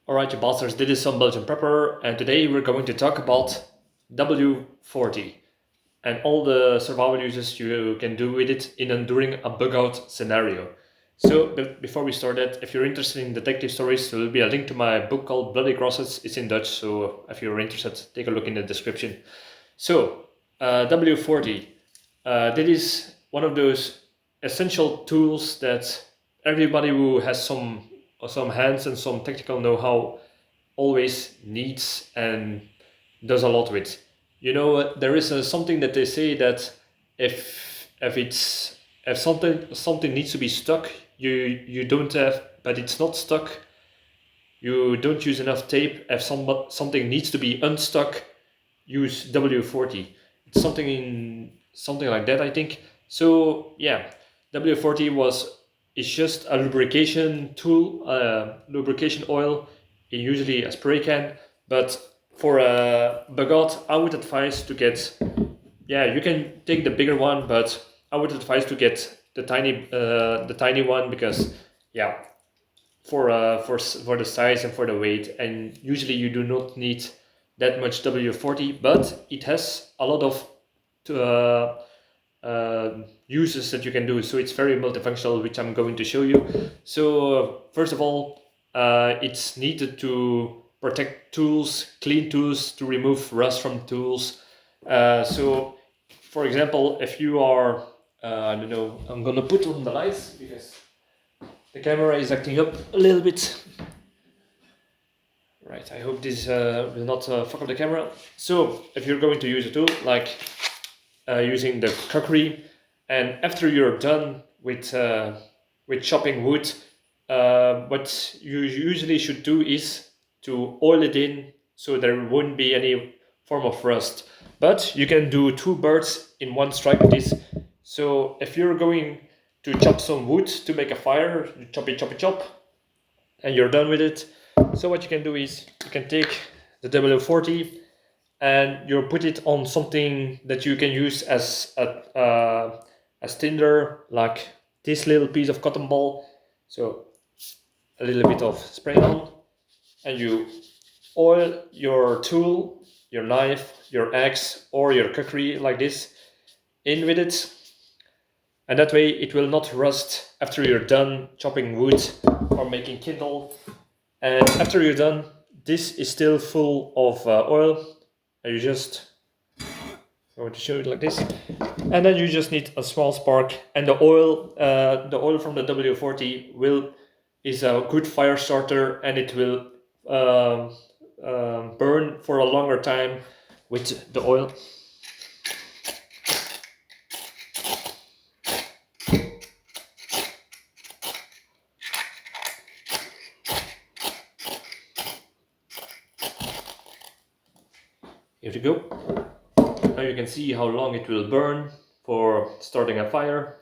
Alright, you bastards, this is Some-Belgian-prepper, and today we're going to talk about WD-40 and all the survival uses you can do with it during a bug out scenario. So before we start that, if you're interested in detective stories, there will be a link to my book called Bloody Crosses. It's in Dutch, so if you're interested, take a look in the description. So, W40, that is one of those essential tools that everybody who has some hands and some technical know-how always needs and does a lot with. You know, there is something that they say that if something needs to be stuck, you don't have, but it's not stuck. You don't use enough tape. If something needs to be unstuck, use W40. It's something like that, I think. So yeah, W40 is just a lubrication tool, lubrication oil, usually a spray can. But for a bug out, I would advise to get, yeah, you can take the bigger one, but I would advise to get the tiny one because yeah, for the size and for the weight, and usually you do not need that much W40, but it has a lot of uses that you can do, so it's very multifunctional, which I'm going to show you. So first of all, it's needed to protect tools, clean tools, to remove rust from tools. So for example, if you are I don't know, I'm gonna put on the lights because the camera is acting up a little bit. Right, I hope this will not fuck up the camera. So, if you're going to use a tool, like using the cookery, and after you're done with chopping wood, what you usually should do is to oil it in so there won't be any form of rust. But you can do two birds in one strike with this. So, if you're going to chop some wood to make a fire, you chop it, chop, and you're done with it. So what you can do is you can take the W40 and you put it on something that you can use as tinder, like this little piece of cotton ball. So a little bit of spray on, and you oil your tool, your knife, your axe, or your cookery like this in with it. And that way it will not rust after you're done chopping wood or making kindle. And after you're done, this is still full of oil. And you just going to show it like this. And then you just need a small spark, and the oil from the W40 is a good fire starter, and it will burn for a longer time with the oil. Here we go. Now you can see how long it will burn for starting a fire.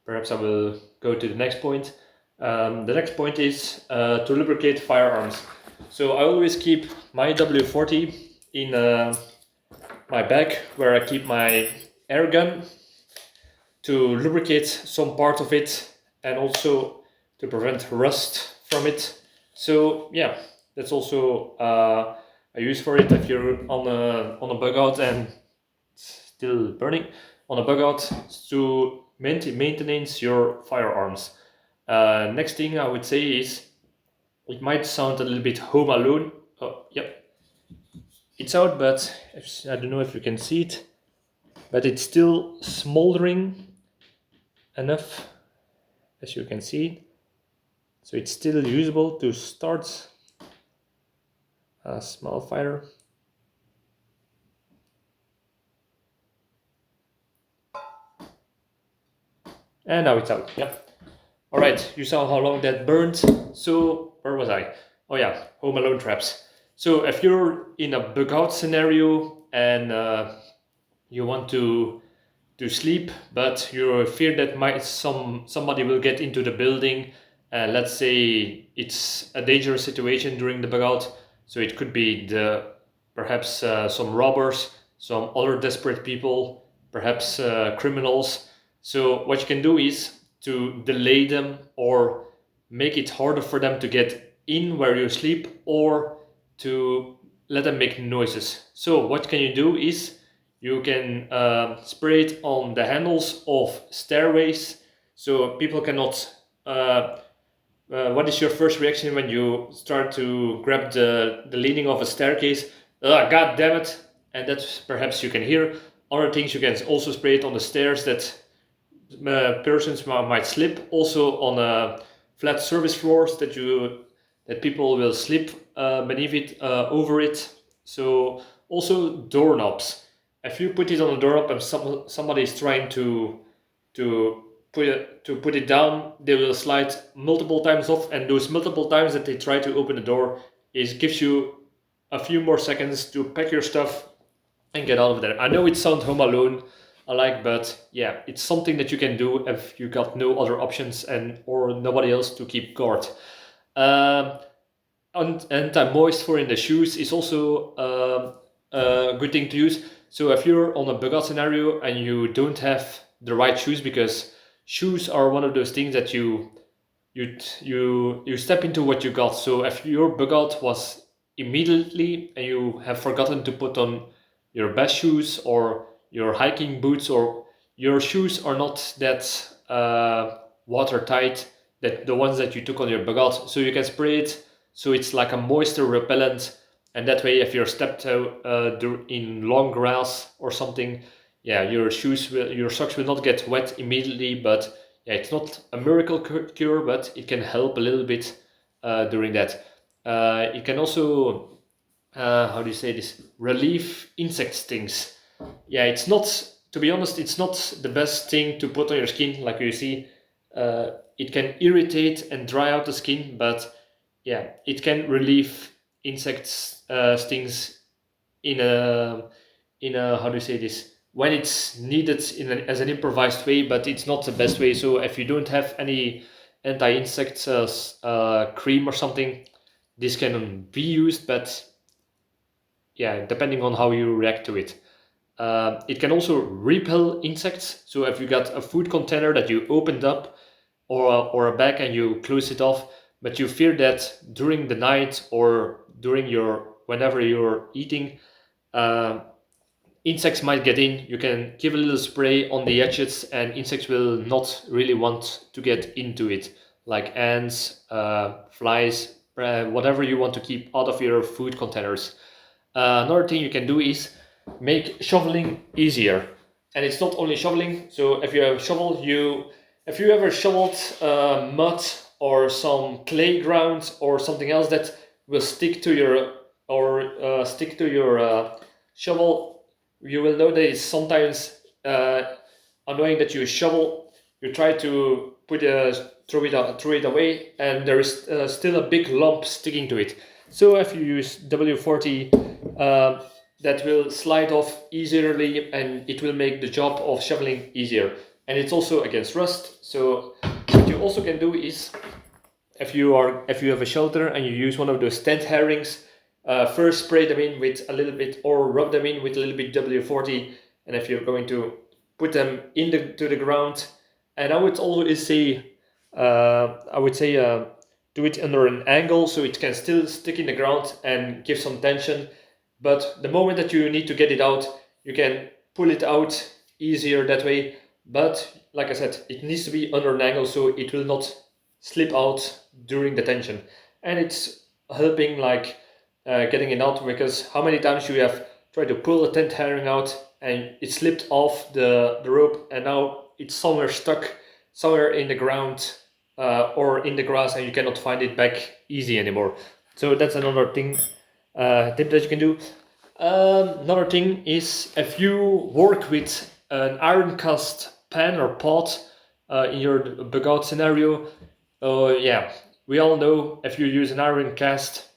Perhaps I will go to the next point. The next point is to lubricate firearms. So I always keep my W40 in my bag where I keep my air gun to lubricate some part of it and also to prevent rust from it. So yeah, that's also a use for it if you're on a bug out and it's still burning. On a bug out to maintenance your firearms. Next thing I would say is, it might sound a little bit home alone. Oh, yep. It's out, but I don't know if you can see it, but it's still smoldering enough, as you can see. So it's still usable to start a small fire. And now it's out. Yep. All right, you saw how long that burned. So where was I? Oh yeah, home alone traps. So if you're in a bug out scenario and you want to sleep, but you fear that somebody will get into the building. Let's say it's a dangerous situation during the bug out, so it could be perhaps some robbers, some other desperate people, perhaps criminals. So what you can do is to delay them or make it harder for them to get in where you sleep or to let them make noises. So what can you do is you can spray it on the handles of stairways so people cannot. What is your first reaction when you start to grab the leaning of a staircase? God damn it! And that perhaps you can hear. Other things, you can also spray it on the stairs that persons might slip. Also on flat surface floors that people will slip beneath it, over it. So also doorknobs. If you put it on a doorknob and somebody is trying to put it down, they will slide multiple times off, and those multiple times that they try to open the door gives you a few more seconds to pack your stuff and get out of there. I know it sounds Home Alone alike, but yeah, it's something that you can do if you got no other options or nobody else to keep guard. Anti-moist for in the shoes is also a good thing to use. So if you're on a bug out scenario and you don't have the right shoes, because shoes are one of those things that you step into what you got. So if your bug out was immediately and you have forgotten to put on your best shoes or your hiking boots, or your shoes are not that watertight, that the ones that you took on your bug out, so you can spray it so it's like a moisture repellent, and that way if you're stepped out in long grass or something, yeah, your socks will not get wet immediately, but yeah, it's not a miracle cure, but it can help a little bit during that. It can also, how do you say this, relieve insect stings. Yeah, it's not, to be honest, it's not the best thing to put on your skin. Like you see, it can irritate and dry out the skin, but yeah, it can relieve insects stings in a how do you say this, when it's needed as an improvised way, but it's not the best way. So if you don't have any anti-insect cream or something, this can be used, but yeah, depending on how you react to it. It can also repel insects. So if you got a food container that you opened up, or a bag, and you close it off, but you fear that during the night or whenever you're eating, insects might get in, you can give a little spray on the edges and insects will not really want to get into it, like ants, flies, whatever you want to keep out of your food containers. Another thing you can do is make shoveling easier. And it's not only shoveling. So if you have a shovel, if you ever shoveled mud or some clay ground or something else that will stick to your shovel, you will know that it's sometimes annoying that you shovel, you try to throw it away, and there is still a big lump sticking to it. So if you use WD-40, that will slide off easily, and it will make the job of shoveling easier. And it's also against rust. So what you also can do is, if you have a shelter and you use one of those tent herrings, first spray them in with a little bit, or rub them in with a little bit WD-40. And if you're going to put them to the ground, and I would always say, do it under an angle so it can still stick in the ground and give some tension. But the moment that you need to get it out, you can pull it out easier that way. But like I said, it needs to be under an angle so it will not slip out during the tension. And it's helping like getting it out, because how many times you have tried to pull a tent herring out and it slipped off the rope, and now it's somewhere stuck somewhere in the ground or in the grass, and you cannot find it back easy anymore. So that's another thing, tip that you can do. Another thing is, if you work with an iron cast pan or pot in your bug out scenario, yeah, we all know if you use an iron cast,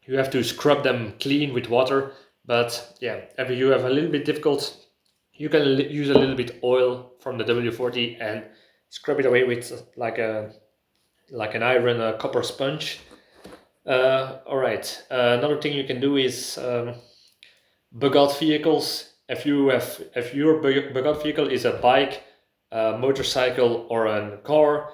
you have to scrub them clean with water. But yeah, if you have a little bit difficult, you can use a little bit oil from the WD-40 and scrub it away with like an iron copper sponge. All right. Another thing you can do is bug out vehicles. If your bug out vehicle is a bike, a motorcycle, or a car,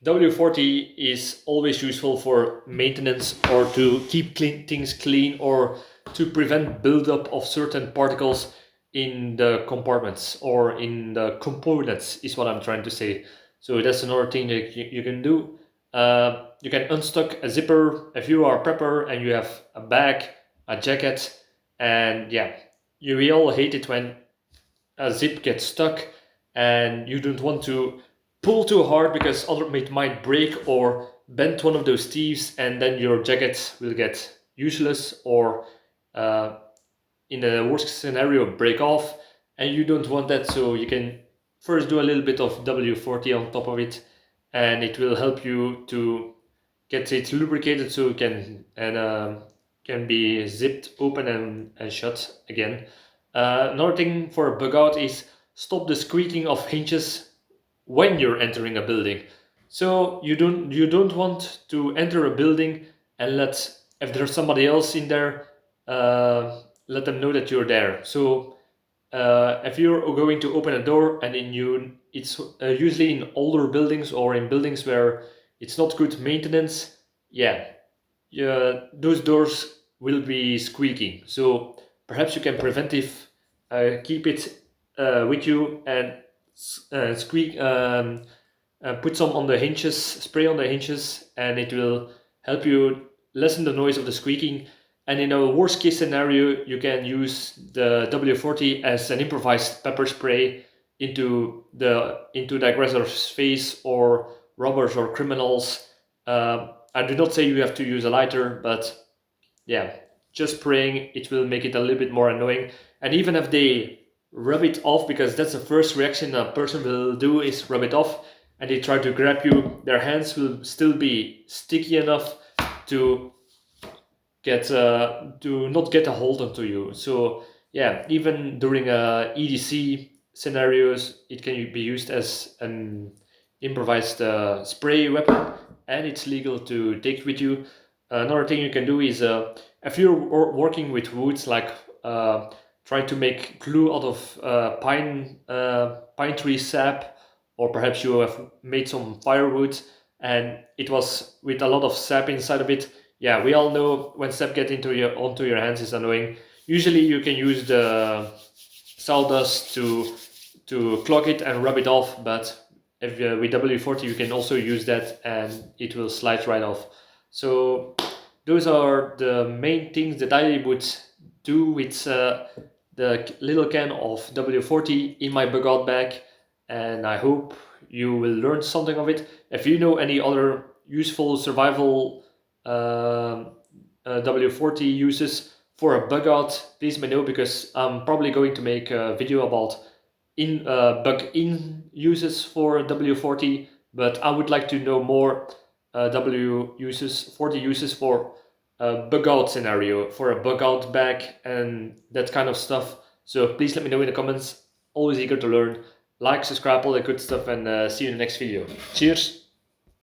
WD-40 is always useful for maintenance or to keep things clean or to prevent buildup of certain particles in the compartments or in the components is what I'm trying to say. So that's another thing that you can do. You can unstuck a zipper if you are a prepper and you have a bag, a jacket, and yeah, we all hate it when a zip gets stuck and you don't want to pull too hard because it might break or bend one of those thieves, and then your jacket will get useless or uh, in the worst scenario break off, and you don't want that. So you can first do a little bit of WD-40 on top of it, and it will help you to get it lubricated so it can be zipped open and shut again. Another thing for a bug out is stop the squeaking of hinges when you're entering a building. So you don't want to enter a building and if there's somebody else in there, let them know that you're there. So if you're going to open a door and it's usually in older buildings or in buildings where it's not good maintenance, yeah, those doors will be squeaking. So perhaps you can keep it with you and squeak. Put some on the hinges, spray on the hinges, and it will help you lessen the noise of the squeaking. And in a worst case scenario, you can use the WD-40 as an improvised pepper spray into the aggressor's face or robbers or criminals. I do not say you have to use a lighter, but yeah, just spraying it will make it a little bit more annoying. And even if they rub it off, because that's the first reaction a person will do is rub it off, and they try to grab you, their hands will still be sticky enough to to not get a hold onto you. So yeah, even during EDC scenarios, it can be used as an improvised spray weapon, and it's legal to take with you. Another thing you can do is if you're working with woods, like trying to make glue out of pine tree sap, or perhaps you have made some firewood and it was with a lot of sap inside of it. Yeah, we all know when sap get onto your hands is annoying. Usually you can use the sawdust to clog it and rub it off, but if with WD-40 you can also use that and it will slide right off. So those are the main things that I would do with the little can of WD-40 in my bug out bag, and I hope you will learn something of it. If you know any other useful survival WD-40 uses for a bug out, please let me know, because I'm probably going to make a video about bug in uses for WD-40, but I would like to know more WD-40 uses for a bug out scenario, for a bug out bag and that kind of stuff. So please let me know in the comments. Always eager to learn. Like, subscribe, all that good stuff, and see you in the next video. Cheers!